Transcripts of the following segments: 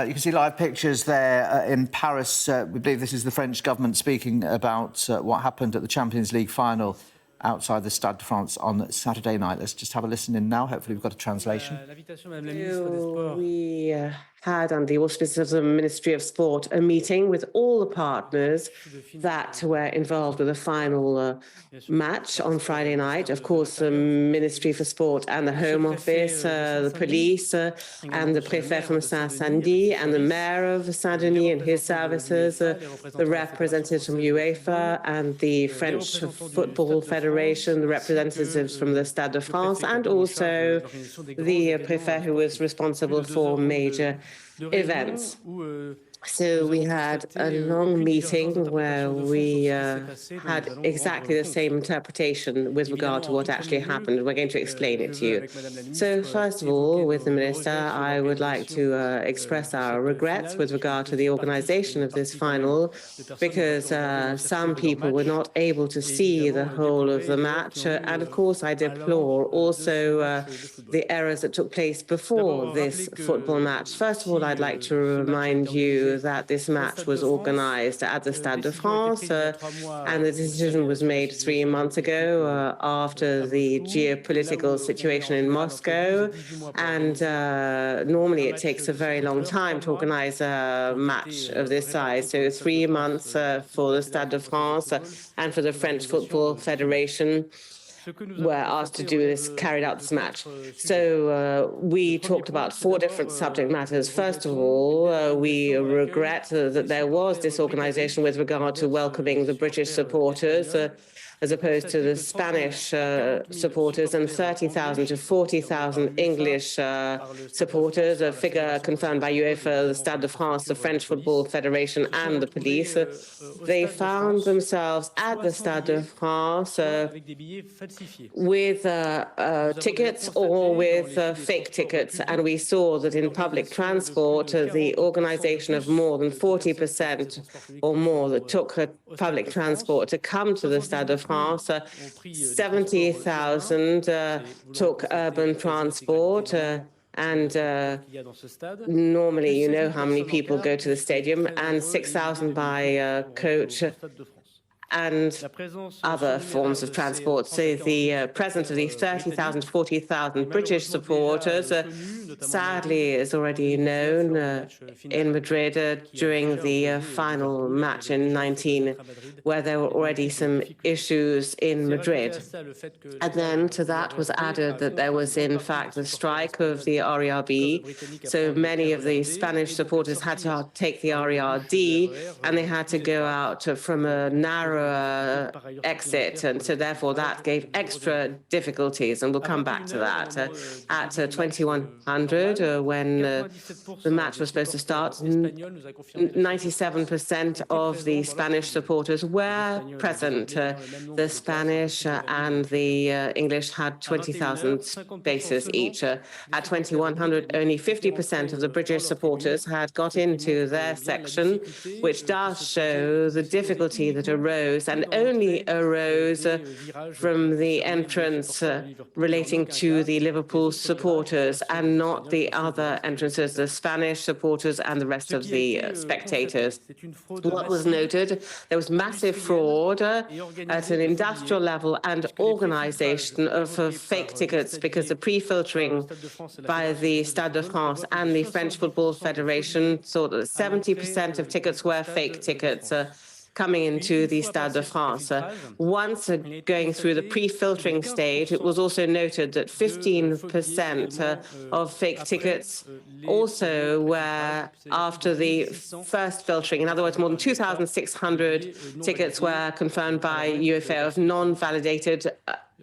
You can see live pictures there in Paris. We believe this is the French government speaking about what happened at the Champions League final outside the Stade de France on Saturday night. Let's just have a listen in now. Hopefully we've got a translation. We had, under the auspices of the Ministry of Sport, a meeting with all the partners that were involved with the final match on Friday night. Of course, the Ministry for Sport and the Home Office, the police, and the Préfet from Saint-Denis, and the Mayor of Saint-Denis and his services, the representatives from UEFA and the French Football Federation, the representatives from the Stade de France, and also the Préfet who was responsible for major events. So we had a long meeting where we had exactly the same interpretation with regard to what actually happened. We're going to explain it to you. So first of all, with the Minister, I would like to express our regrets with regard to the organization of this final, because some people were not able to see the whole of the match. And of course, I deplore also the errors that took place before this football match. First of all, I'd like to remind you that this match was organized at the Stade de France, and the decision was made 3 months ago after the geopolitical situation in Moscow. And normally it takes a very long time to organize a match of this size. So 3 months for the Stade de France and for the French Football Federation were asked to do this, carried out this match. So we talked about 4 different subject matters. First of all, we regret that there was disorganisation with regard to welcoming the British supporters, as opposed to the Spanish supporters, and 30,000 to 40,000 English supporters, a figure confirmed by UEFA, the Stade de France, the French Football Federation, and the police. They found themselves at the Stade de France with tickets or with fake tickets, and we saw that in public transport, the organisation of more than 40% or more that took public transport to come to the Stade de France, 70,000 took urban transport, and normally you know how many people go to the stadium, and 6,000 by coach and other forms of transport. So the presence of these 30,000, 40,000 British supporters, sadly, is already known in Madrid during the final match in 19, where there were already some issues in Madrid. And then to that was added that there was, in fact, the strike of the RERB. So many of the Spanish supporters had to take the RERD, and they had to go out from a narrow exit, and so therefore that gave extra difficulties, and we'll come back to that. At 2100, when the match was supposed to start, 97% of the Spanish supporters were present. The Spanish and the English had 20,000 spaces each. At 2100, only 50% of the British supporters had got into their section, which does show the difficulty that arose, and only arose from the entrance relating to the Liverpool supporters, and not the other entrances, the Spanish supporters and the rest of the spectators. What was noted, there was massive fraud at an industrial level and organisation of fake tickets, because the pre-filtering by the Stade de France and the French Football Federation thought that 70% of tickets were fake tickets coming into the Stade de France. Once going through the pre-filtering stage, it was also noted that 15% of fake tickets also were after the first filtering. In other words, more than 2,600 tickets were confirmed by UEFA of non-validated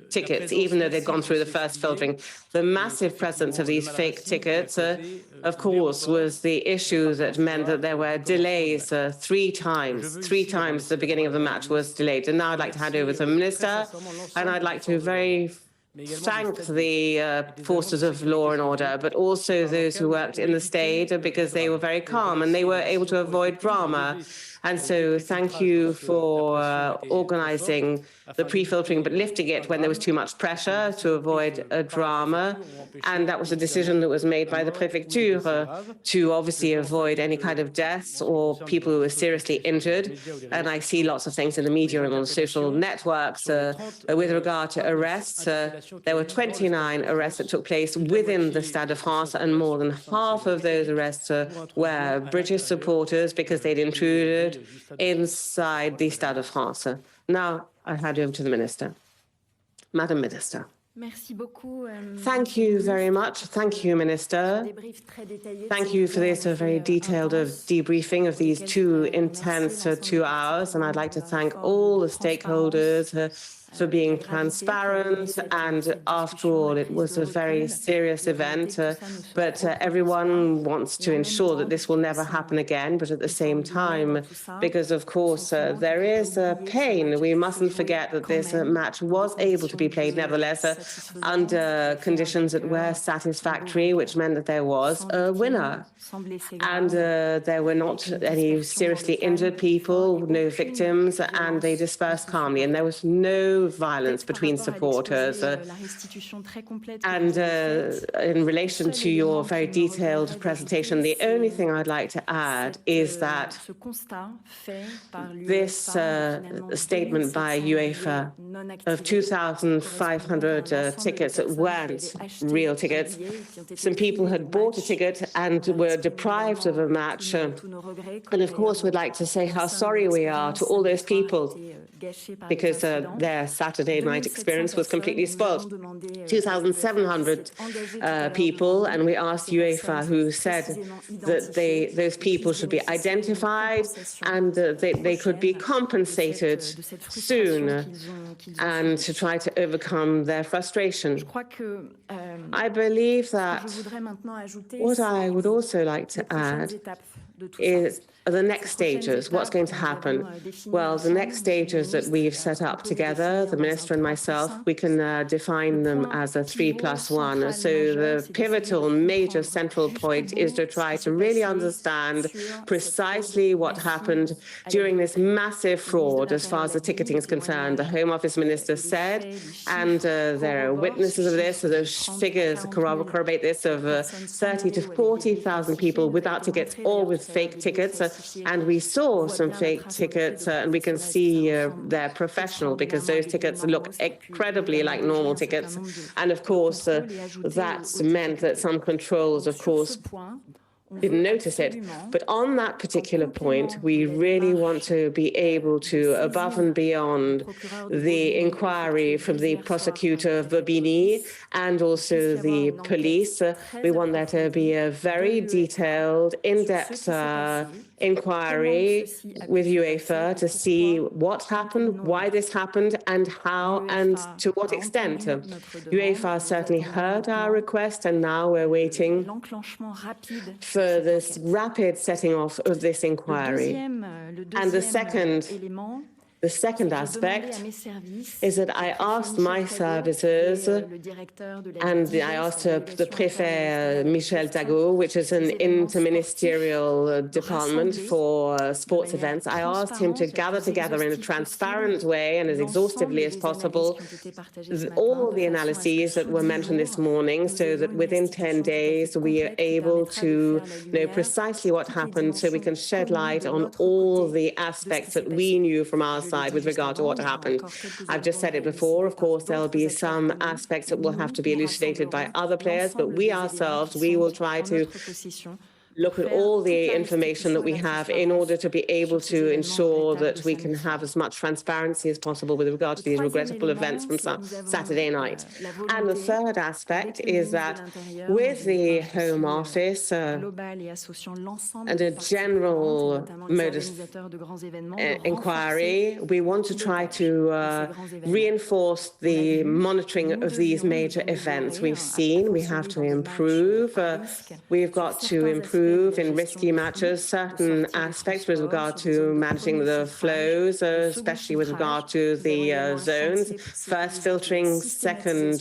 tickets, even though they'd gone through the first filtering. The massive presence of these fake tickets, of course, was the issue that meant that there were delays 3 times. 3 times the beginning of the match was delayed. And now I'd like to hand over to the Minister, and I'd like to thank the forces of law and order, but also those who worked in the state, because they were very calm and they were able to avoid drama. And so thank you for organising the pre-filtering, but lifting it when there was too much pressure to avoid a drama. And that was a decision that was made by the Préfecture to obviously avoid any kind of deaths or people who were seriously injured. And I see lots of things in the media and on social networks with regard to arrests. There were 29 arrests that took place within the Stade de France, and more than half of those arrests were British supporters because they'd intruded inside the Stade de France. Now, I hand over to the Minister. Madam Minister. Thank you very much. Thank you, Minister. Thank you for this very detailed debriefing of these two intense 2 hours. And I'd like to thank all the stakeholders for being transparent. And after all, it was a very serious event. But everyone wants to ensure that this will never happen again. But at the same time, because of course, there is pain. We mustn't forget that this match was able to be played nevertheless under conditions that were satisfactory, which meant that there was a winner. And there were not any seriously injured people, no victims, and they dispersed calmly. And there was no violence between supporters. And in relation to your very detailed presentation, the only thing I'd like to add is that this statement by UEFA of 2,500 tickets that weren't real tickets, some people had bought a ticket and were deprived of a match. And of course, we'd like to say how sorry we are to all those people, because their Saturday night experience was completely spoiled. 2,700 people, and we asked UEFA, who said that those people should be identified and they could be compensated soon, and to try to overcome their frustration. I believe that what I would also like to add is the next stages. What's going to happen? Well, the next stages that we've set up together, the Minister and myself, we can define them as a 3+1. So the pivotal major central point is to try to really understand precisely what happened during this massive fraud as far as the ticketing is concerned. The Home Office Minister said, and there are witnesses of this, so the figures corroborate this, of 30 to 40,000 people without tickets or with fake tickets. And we saw some fake tickets, and we can see they're professional because those tickets look incredibly like normal tickets. And of course, that meant that some controls, of course, didn't notice it. But on that particular point, we really want to be able to, above and beyond the inquiry from the prosecutor Bobigny and also the police, we want there to be a very detailed, in-depth inquiry with UEFA to see what happened, why this happened, and how and to what extent. UEFA certainly heard our request, and now we're waiting for this rapid setting off of this inquiry. And the second aspect is that I asked my services, and I asked the Préfet Michel Dago, which is an interministerial department for sports events. I asked him to gather together in a transparent way and as exhaustively as possible all the analyses that were mentioned this morning, so that within 10 days we are able to know precisely what happened, so we can shed light on all the aspects that we knew from our side with regard to what happened. I've just said it before, of course, there'll be some aspects that will have to be elucidated by other players, but we ourselves, we will try to look at all the information that we have in order to be able to ensure that we can have as much transparency as possible with regard to these regrettable events from Saturday night. And the third aspect is that with the Home Office and a general modus inquiry, we want to try to reinforce the monitoring of these major events. We've seen we have to improve. We've got to improve improve in risky matches certain aspects with regard to managing the flows, especially with regard to the zones. First filtering, second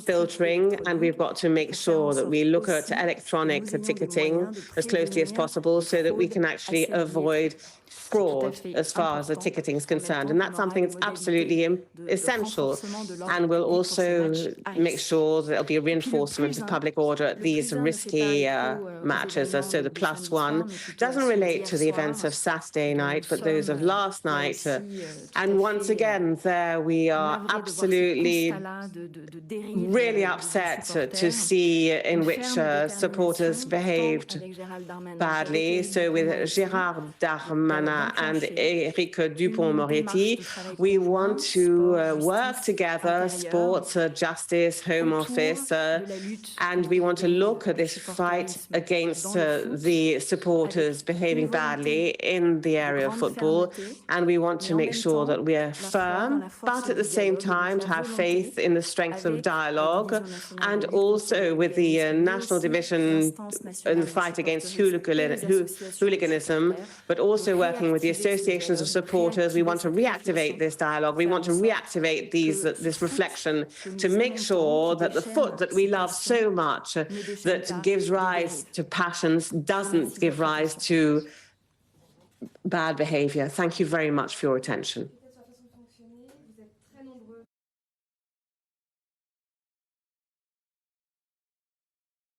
filtering, and we've got to make sure that we look at electronic ticketing as closely as possible so that we can actually avoid fraud as far as the ticketing is concerned. And that's something that's absolutely essential. And we'll also make sure that there'll be a reinforcement of public order at these risky matches. So the +1 doesn't relate to the events of Saturday night, but those of last night. And once again, there we are absolutely really upset to see in which supporters behaved badly. So with Gerald Darmanin and Éric Dupond-Moretti, we want to work together, sports, justice, Home Office, and we want to look at this fight against the supporters behaving badly in the area of football. And we want to make sure that we are firm, but at the same time to have faith in the strength of dialogue, and also with the National Division in the fight against hooliganism, but also working with the associations of supporters. We want to reactivate this dialogue. We want to reactivate this reflection to make sure that the foot that we love so much, that gives rise to passions, doesn't give rise to bad behaviour. Thank you very much for your attention.